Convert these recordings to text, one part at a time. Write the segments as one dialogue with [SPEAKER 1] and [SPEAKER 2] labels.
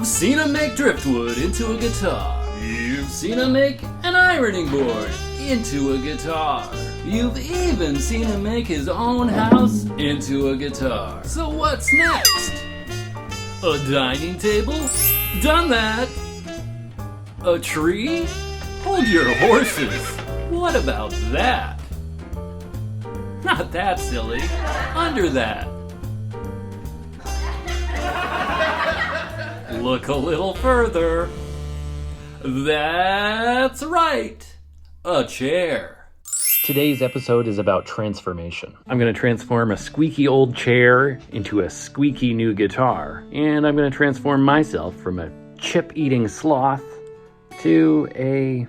[SPEAKER 1] You've seen him make driftwood into a guitar. You've seen him make an ironing board into a guitar. You've even seen him make his own house into a guitar. So what's next? A dining table? Done that. A tree? Hold your horses. What about that? Not that silly. Under that. Look a little further. That's right. A chair. Today's episode is about transformation. I'm going to transform a squeaky old chair into a squeaky new guitar. And I'm going to transform myself from a chip-eating sloth to a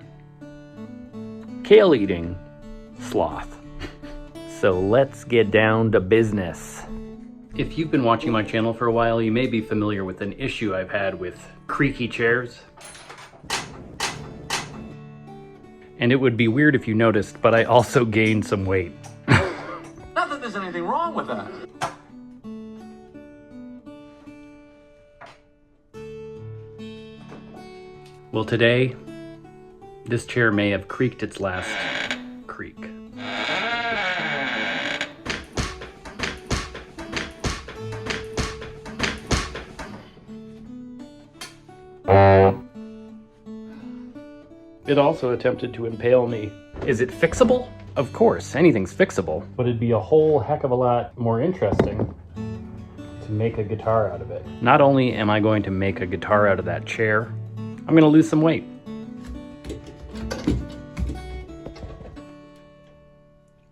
[SPEAKER 1] kale-eating sloth. So let's get down to business. If you've been watching my channel for a while, you may be familiar with an issue I've had with creaky chairs. And it would be weird if you noticed, but I also gained some weight.
[SPEAKER 2] Not that there's anything wrong with that.
[SPEAKER 1] Well, today, this chair may have creaked its last creak. It also attempted to impale me. Is it fixable? Of course, anything's fixable. But it'd be a whole heck of a lot more interesting to make a guitar out of it. Not only am I going to make a guitar out of that chair, I'm going to lose some weight.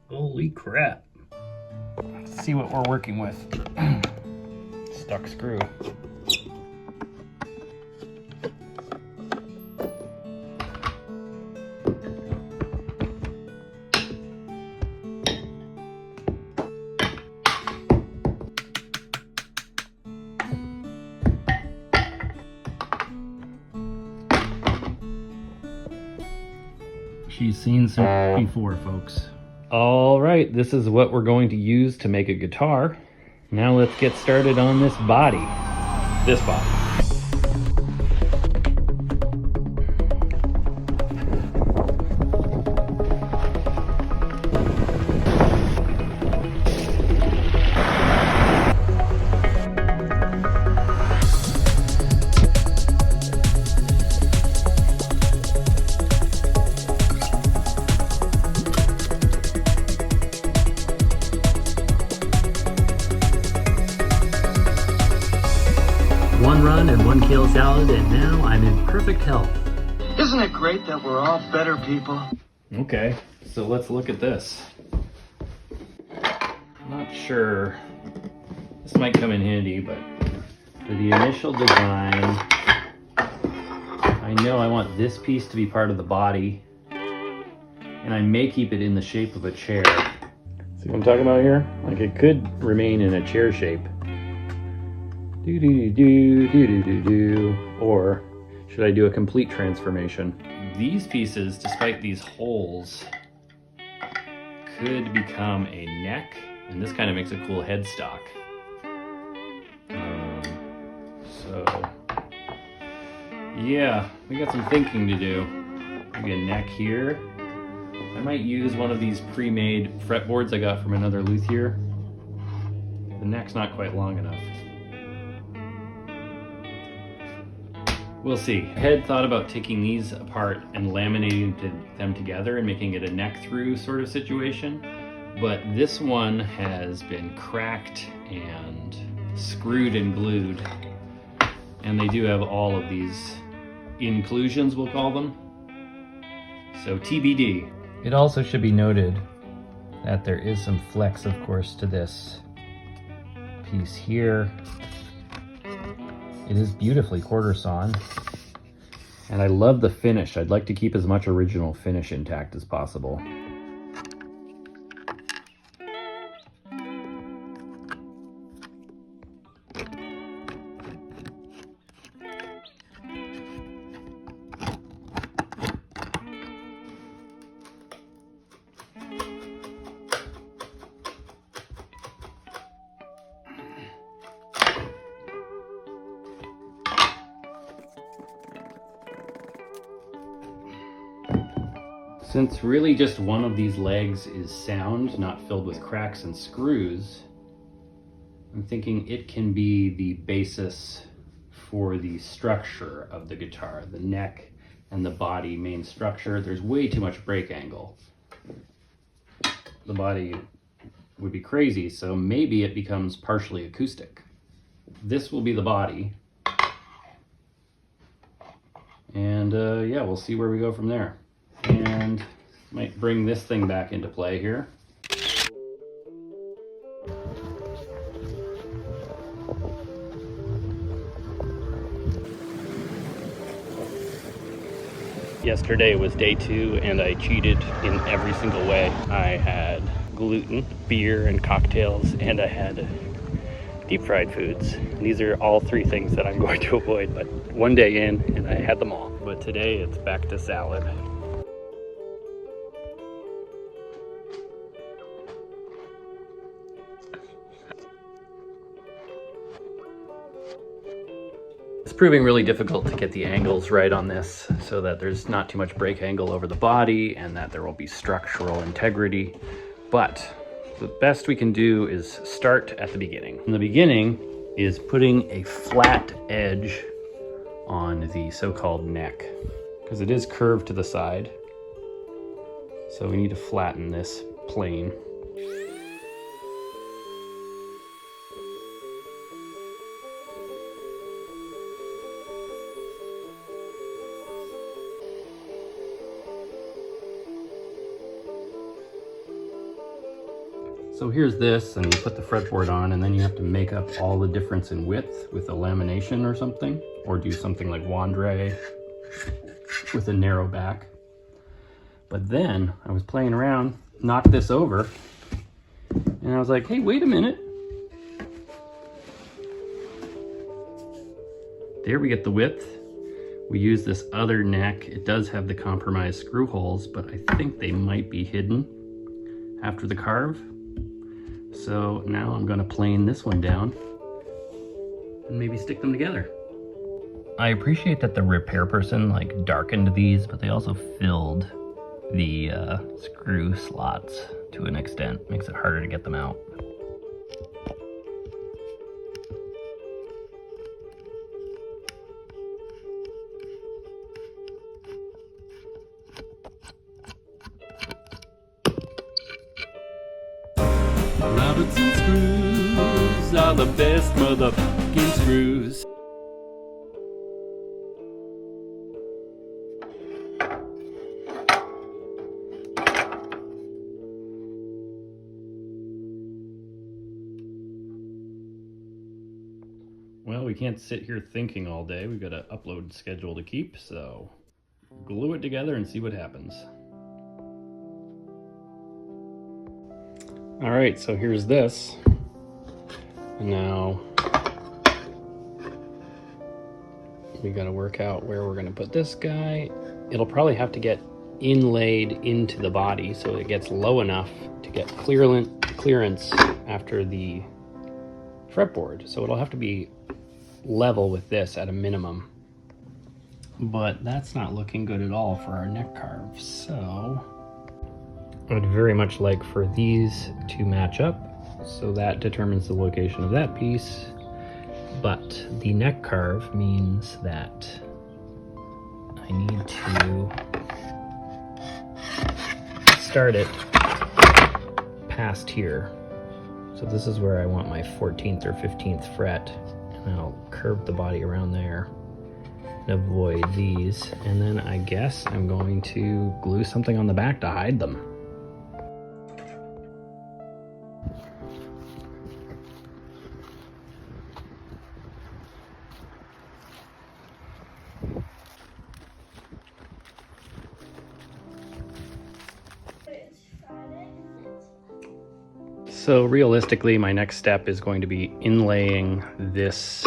[SPEAKER 1] Holy crap. Let's see what we're working with. Stuck screw. She's seen some before, folks. All right, this is what we're going to use to make a guitar. Now let's get started on this body. This body. One run and one kale salad, and now I'm in perfect health.
[SPEAKER 2] Isn't it great that we're all better people?
[SPEAKER 1] Okay, so let's look at this. I'm not sure. This might come in handy, but for the initial design, I know I want this piece to be part of the body, and I may keep it in the shape of a chair. See what I'm talking about here? Like, it could remain in a chair shape. Or should I do a complete transformation? These pieces, despite these holes, could become a neck, and this kind of makes a cool headstock. So yeah, we got some thinking to do. Maybe a neck here. I might use one of these pre-made fretboards I got from another luthier. The neck's not quite long enough. We'll see. I had thought about taking these apart and laminating them together and making it a neck through sort of situation, but this one has been cracked and screwed and glued, and they do have all of these inclusions, we'll call them. So TBD. It also should be noted that there is some flex, of course, to this piece here. It is beautifully quarter sawn, and I love the finish. I'd like to keep as much original finish intact as possible. Since really just one of these legs is sound, not filled with cracks and screws, I'm thinking it can be the basis for the structure of the guitar, the neck and the body main structure. There's way too much break angle. The body would be crazy, so maybe it becomes partially acoustic. This will be the body. And yeah, we'll see where we go from there. And might bring this thing back into play here. Yesterday was day 2 and I cheated in every single way. I had gluten, beer and cocktails, and I had deep fried foods. These are all 3 things that I'm going to avoid, but one day in and I had them all. But today it's back to salad. It's proving really difficult to get the angles right on this so that there's not too much break angle over the body and that there will be structural integrity. But the best we can do is start at the beginning. And the beginning is putting a flat edge on the so-called neck, because it is curved to the side. So we need to flatten this plane. So here's this, and you put the fretboard on, and then you have to make up all the difference in width with a lamination or something, or do something like Wandre with a narrow back. But then I was playing around, knocked this over, and I was like, hey, wait a minute. There we get the width. We use this other neck. It does have the compromised screw holes, but I think they might be hidden after the carve. So now I'm gonna plane this one down and maybe stick them together. I appreciate that the repair person like darkened these, but they also filled the screw slots to an extent. Makes it harder to get them out. Rabbits and screws are the best motherfucking screws. Well, we can't sit here thinking all day. We've got an upload schedule to keep, so glue it together and see what happens. All right, so here's this. And now we gotta work out where we're gonna put this guy. It'll probably have to get inlaid into the body so it gets low enough to get clearance after the fretboard. So it'll have to be level with this at a minimum. But that's not looking good at all for our neck carve. So I would very much like for these to match up. So that determines the location of that piece. But the neck carve means that I need to start it past here. So this is where I want my 14th or 15th fret, and I'll curve the body around there and avoid these. And then I guess I'm going to glue something on the back to hide them. So realistically, my next step is going to be inlaying this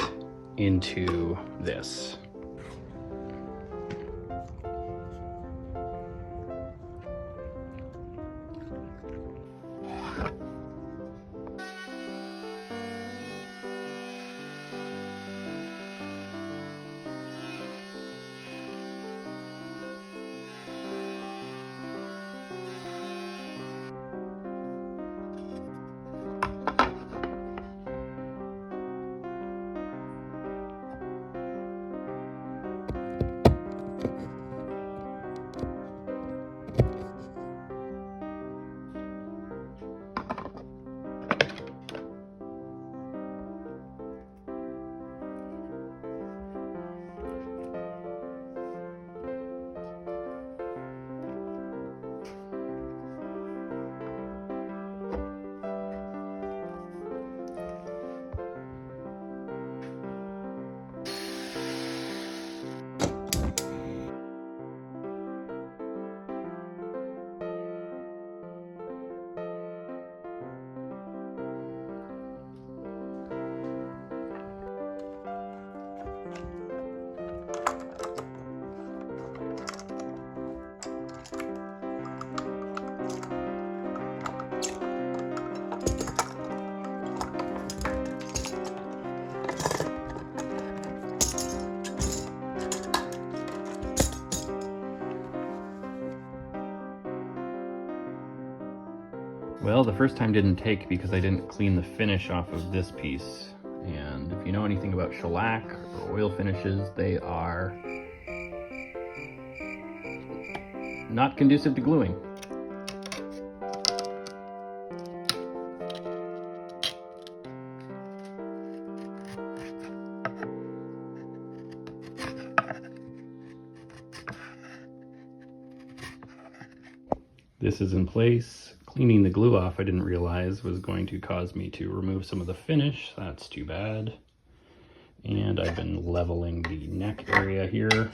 [SPEAKER 1] into this. Well, the first time didn't take because I didn't clean the finish off of this piece. And if you know anything about shellac or oil finishes, they are not conducive to gluing. This is in place. Cleaning the glue off, I didn't realize was going to cause me to remove some of the finish. That's too bad. And I've been leveling the neck area here.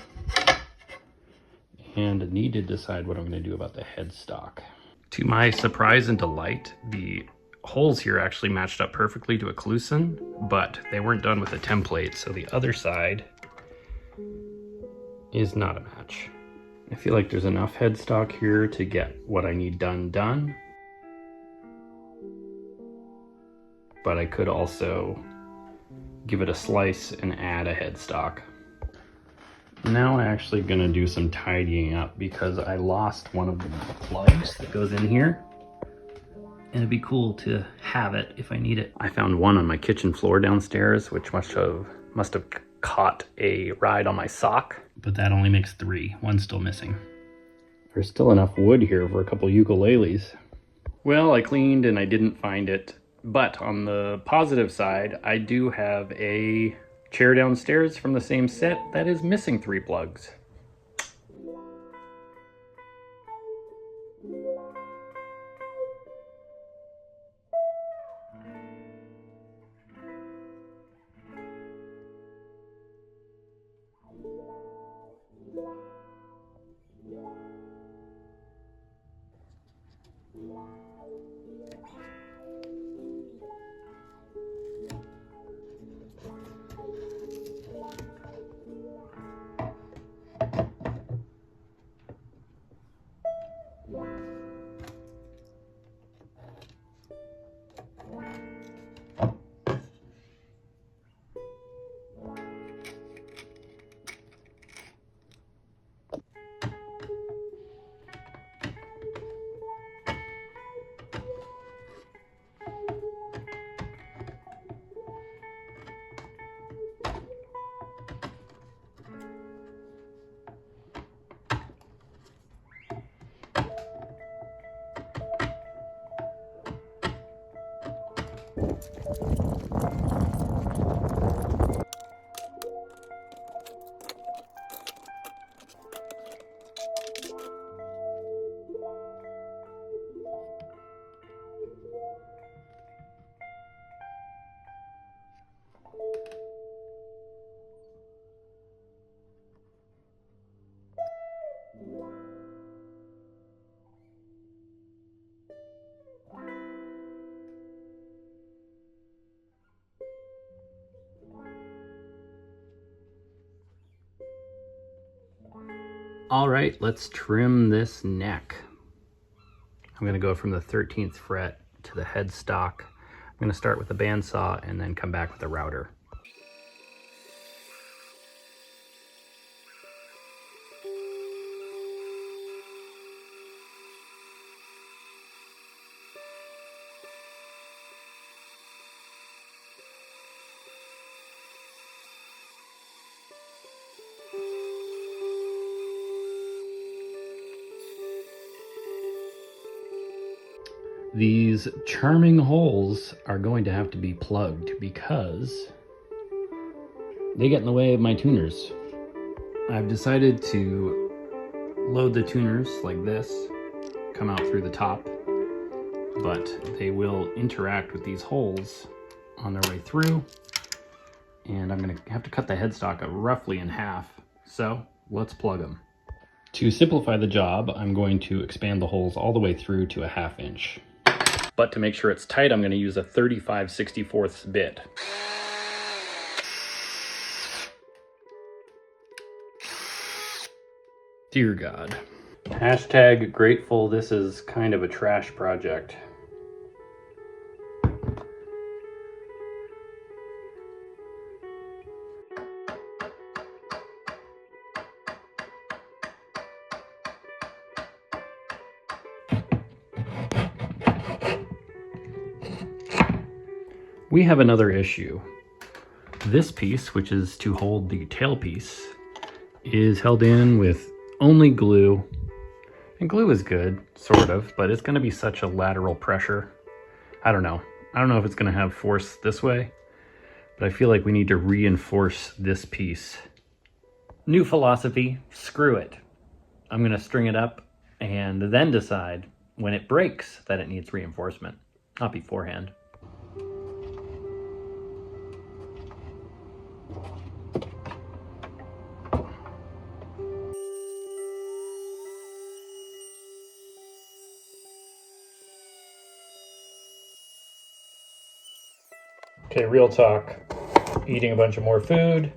[SPEAKER 1] And need to decide what I'm going to do about the headstock. To my surprise and delight, the holes here actually matched up perfectly to a Clusen, but they weren't done with a template, so the other side is not a match. I feel like there's enough headstock here to get what I need done. But I could also give it a slice and add a headstock. Now I'm actually gonna do some tidying up because I lost one of the plugs that goes in here. And it'd be cool to have it if I need it. I found one on my kitchen floor downstairs, which must have caught a ride on my sock. But that only makes 3, one's still missing. There's still enough wood here for a couple ukuleles. Well, I cleaned and I didn't find it. But on the positive side, I do have a chair downstairs from the same set that is missing 3 plugs. All right, let's trim this neck. I'm gonna go from the 13th fret to the headstock. I'm gonna start with a bandsaw and then come back with a router. These charming holes are going to have to be plugged because they get in the way of my tuners. I've decided to load the tuners like this, come out through the top, but they will interact with these holes on their way through, and I'm going to have to cut the headstock roughly in half, so let's plug them. To simplify the job, I'm going to expand the holes all the way through to a 1/2 inch. But to make sure it's tight, I'm going to use a 35/64 bit. Dear God. Hashtag grateful this is kind of a trash project. We have another issue. This piece, which is to hold the tailpiece, is held in with only glue. And glue is good, sort of, but it's gonna be such a lateral pressure. I don't know. I don't know if it's gonna have force this way, but I feel like we need to reinforce this piece. New philosophy, screw it. I'm gonna string it up and then decide when it breaks that it needs reinforcement, not beforehand. Okay, real talk. Eating a bunch of more food.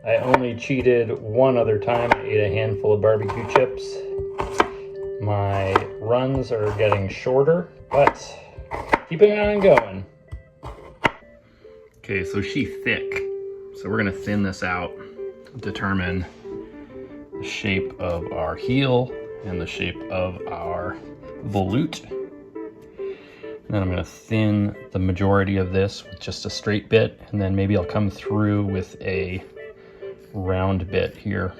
[SPEAKER 1] I only cheated one other time. I ate a handful of barbecue chips. My runs are getting shorter, but keeping on going. Okay, so she's thick. So we're gonna thin this out, determine the shape of our heel and the shape of our volute. And then I'm gonna thin the majority of this with just a straight bit, and then maybe I'll come through with a round bit here.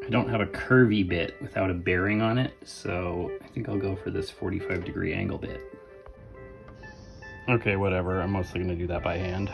[SPEAKER 1] I don't have a curvy bit without a bearing on it, so I think I'll go for this 45-degree angle bit. Okay, whatever. I'm mostly going to do that by hand.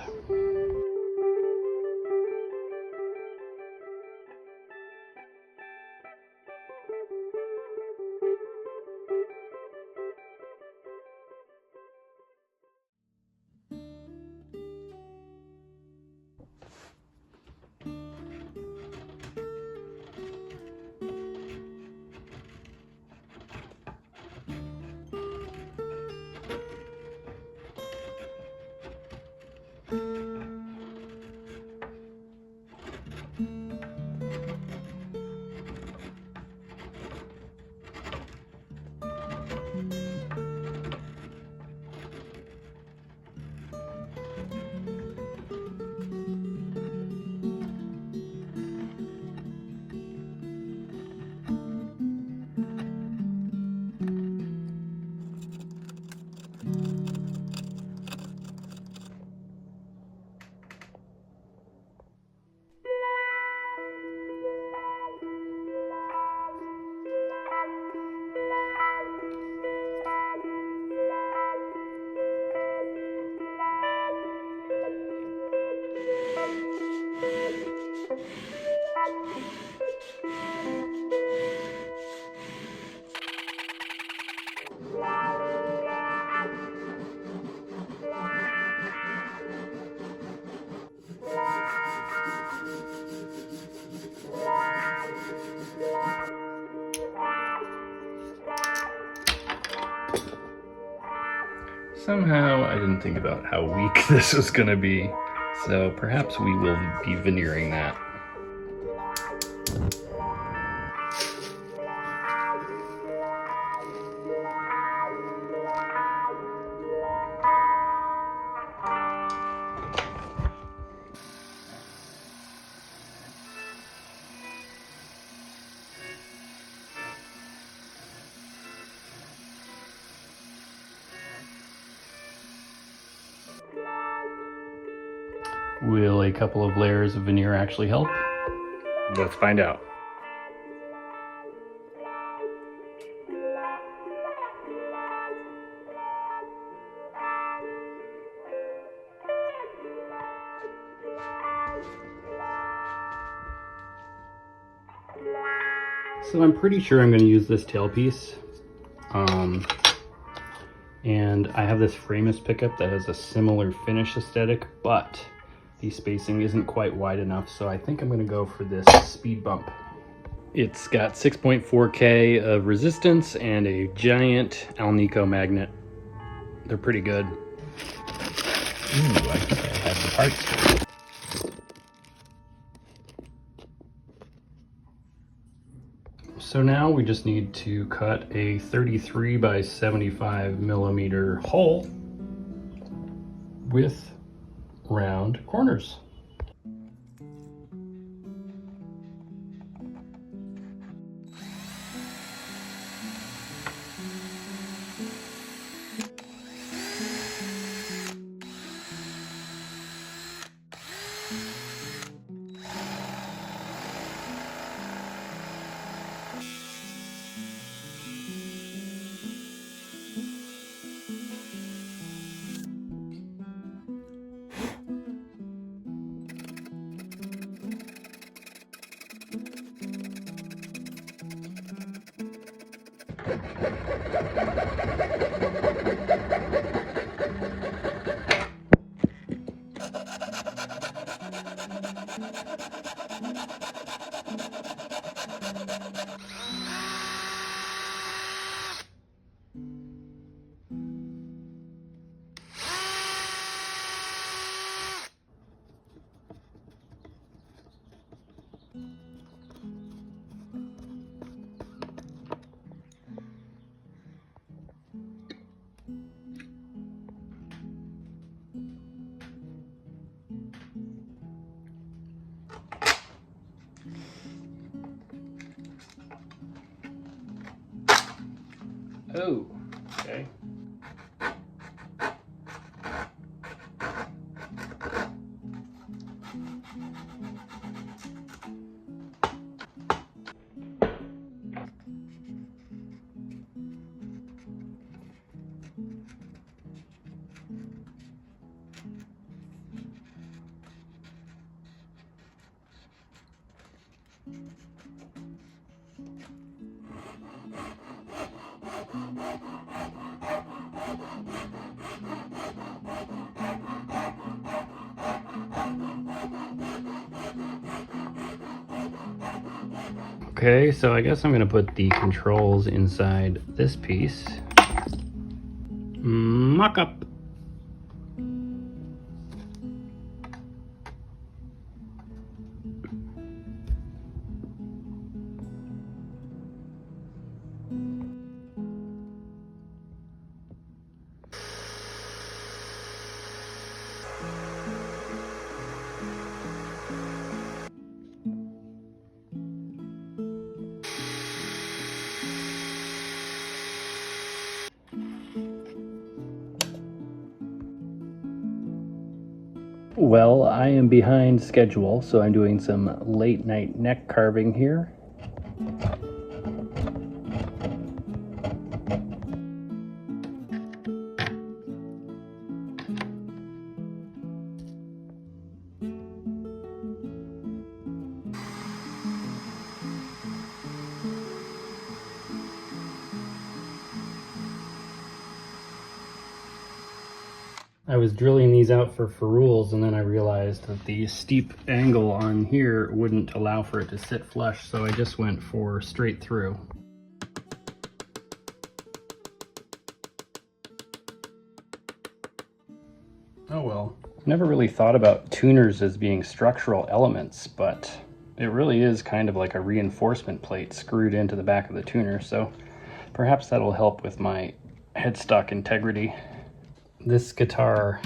[SPEAKER 1] Somehow I didn't think about how weak this was going to be, so perhaps we will be veneering that. Will a couple of layers of veneer actually help? Let's find out. So I'm pretty sure I'm going to use this tailpiece. And I have this frameless pickup that has a similar finish aesthetic, but the spacing isn't quite wide enough, so I think I'm gonna go for this speed bump. It's got 6.4K of resistance and a giant Alnico magnet. They're pretty good. Ooh, I think I have the parts. So now we just need to cut a 33 by 75 millimeter hole with round corners. Oh, okay. Okay, so I guess I'm gonna put the controls inside this piece. Mock up. Well, I am behind schedule, so I'm doing some late night neck carving here. I was drilling these out for ferrules, and then I realized that the steep angle on here wouldn't allow for it to sit flush, so I just went for straight through. Oh well. Never really thought about tuners as being structural elements, but it really is kind of like a reinforcement plate screwed into the back of the tuner, so perhaps that'll help with my headstock integrity. This guitar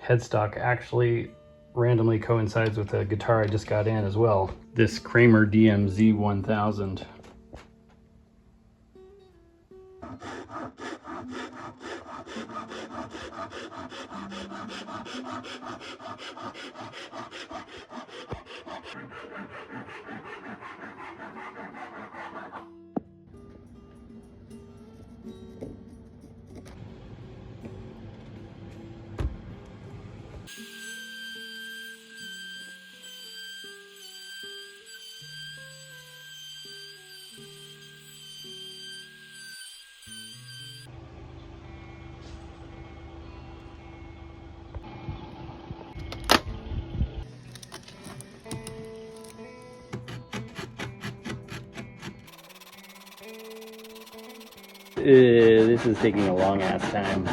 [SPEAKER 1] headstock actually randomly coincides with a guitar I just got in as well. This Kramer DMZ 1000. This is taking a long ass time.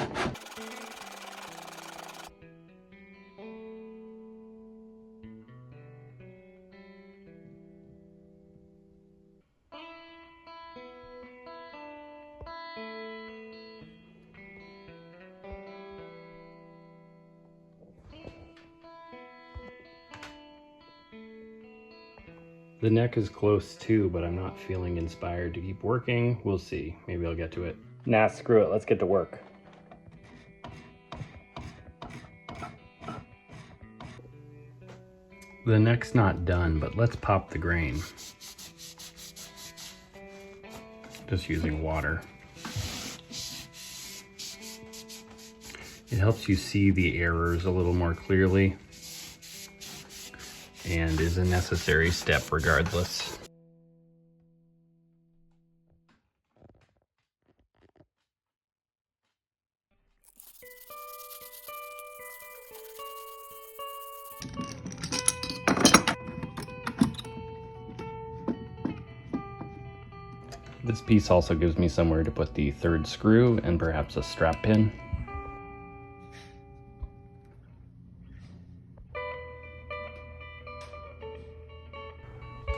[SPEAKER 1] The neck is close too, but I'm not feeling inspired to keep working. We'll see. Maybe I'll get to it. Nah, screw it. Let's get to work. The neck's not done, but let's pop the grain. Just using water. It helps you see the errors a little more clearly, and is a necessary step regardless. This piece also gives me somewhere to put the third screw and perhaps a strap pin.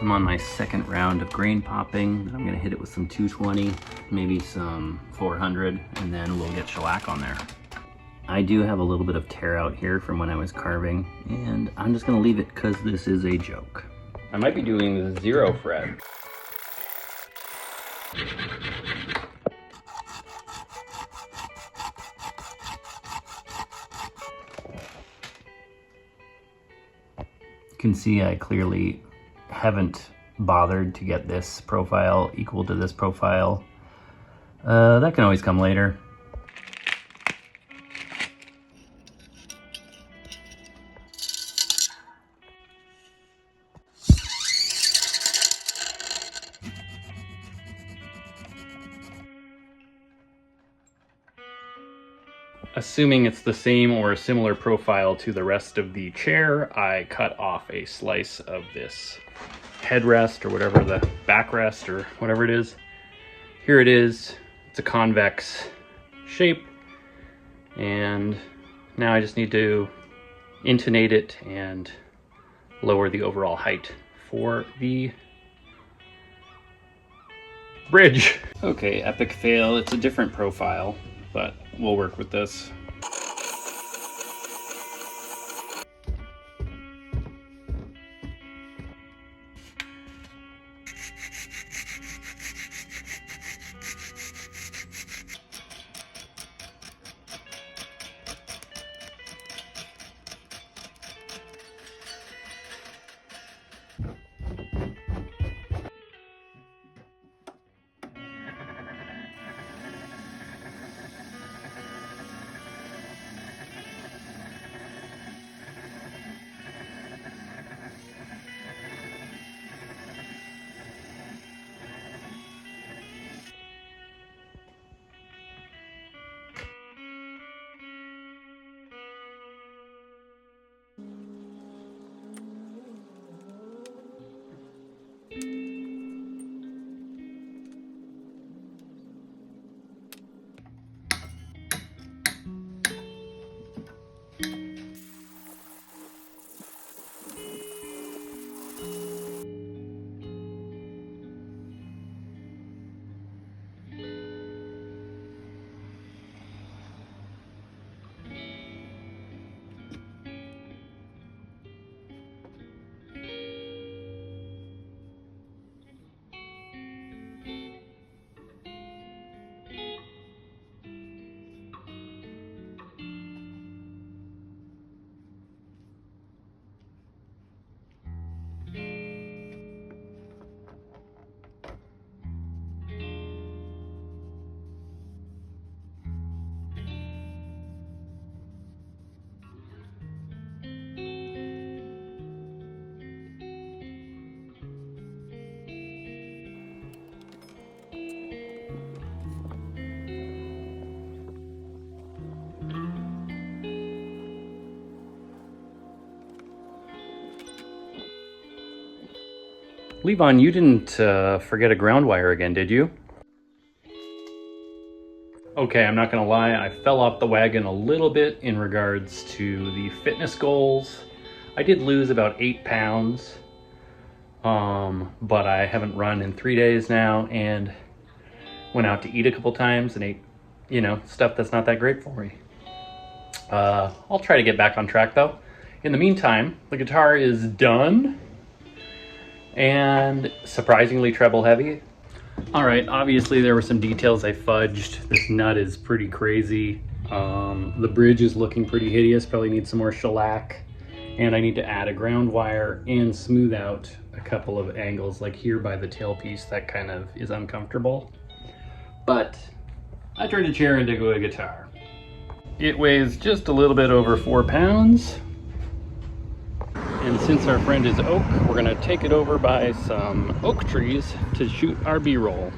[SPEAKER 1] I'm on my second round of grain popping. I'm gonna hit it with some 220, maybe some 400, and then we'll get shellac on there. I do have a little bit of tear out here from when I was carving, and I'm just gonna leave it because this is a joke. I might be doing the 0 fret. You can see I clearly haven't bothered to get this profile equal to this profile. That can always come later. Assuming it's the same or a similar profile to the rest of the chair, I cut off a slice of this headrest or whatever, the backrest or whatever it is. Here it is. It's a convex shape, and now I just need to intonate it and lower the overall height for the bridge. Okay, epic fail. It's a different profile, but we'll work with this. Levon, you didn't forget a ground wire again, did you? Okay, I'm not gonna lie, I fell off the wagon a little bit in regards to the fitness goals. I did lose about 8 pounds, but I haven't run in 3 days now and went out to eat a couple times and ate, you know, stuff that's not that great for me. I'll try to get back on track though. In the meantime, the guitar is done and surprisingly treble heavy. All right, obviously there were some details I fudged. This nut is pretty crazy. The bridge is looking pretty hideous, probably needs some more shellac. And I need to add a ground wire and smooth out a couple of angles, like here by the tailpiece, that kind of is uncomfortable. But I turned a chair into a guitar. It weighs just a little bit over 4 pounds. And since our friend is oak, we're gonna take it over by some oak trees to shoot our B-roll.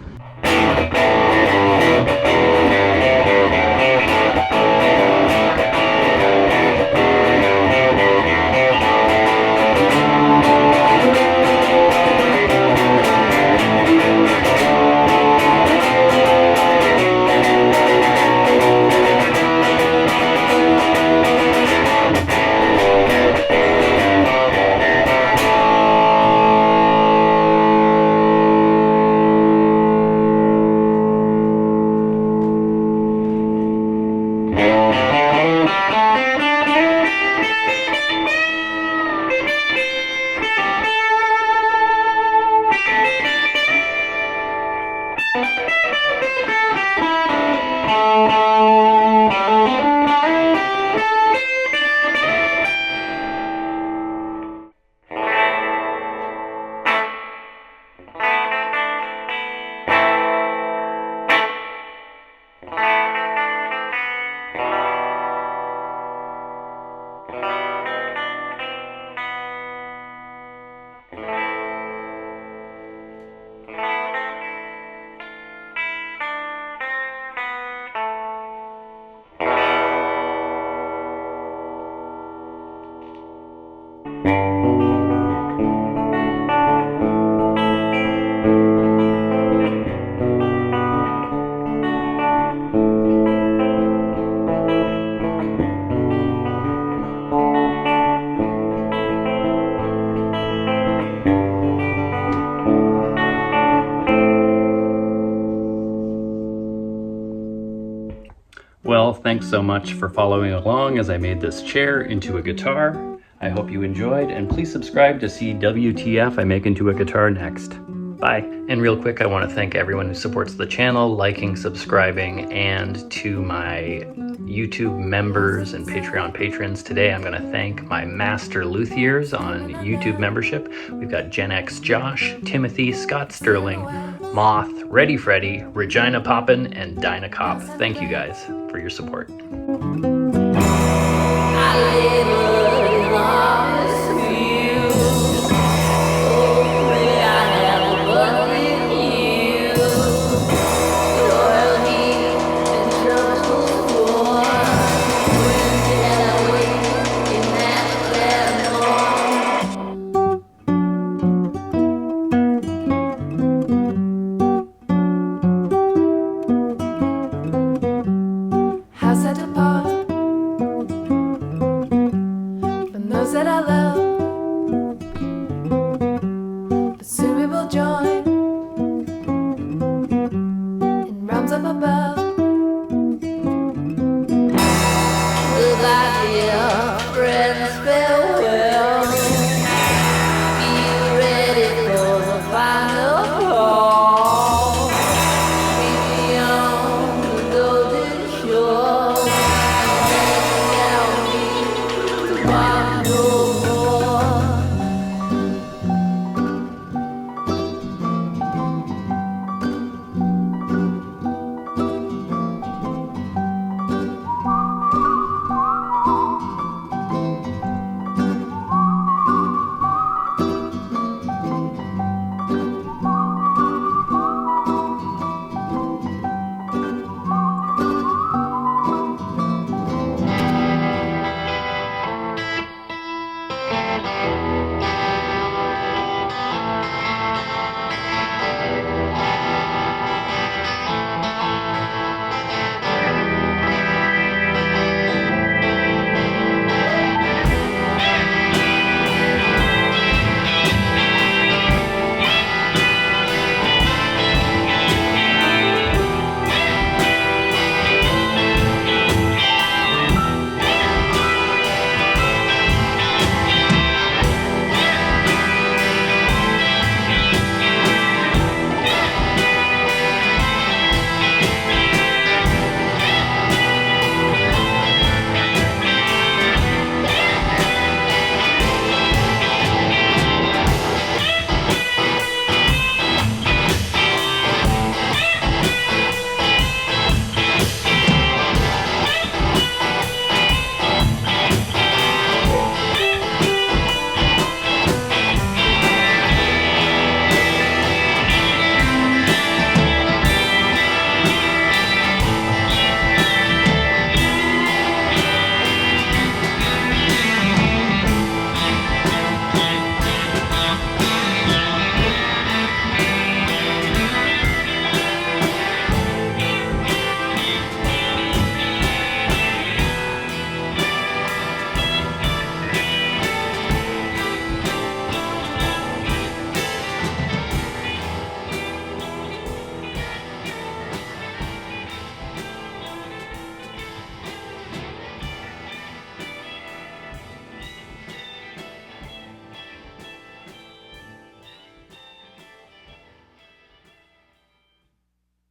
[SPEAKER 1] Well, thanks so much for following along as I made this chair into a guitar. I hope you enjoyed, and please subscribe to see WTF I make into a guitar next. Bye. And real quick, I want to thank everyone who supports the channel, liking, subscribing, and to my YouTube members and Patreon patrons. Today I'm going to thank my master luthiers on YouTube membership. We've got Gen X Josh, Timothy, Scott Sterling, Moth, Ready Freddy, Regina Poppin, and Dinah Cop. Thank you guys for your support.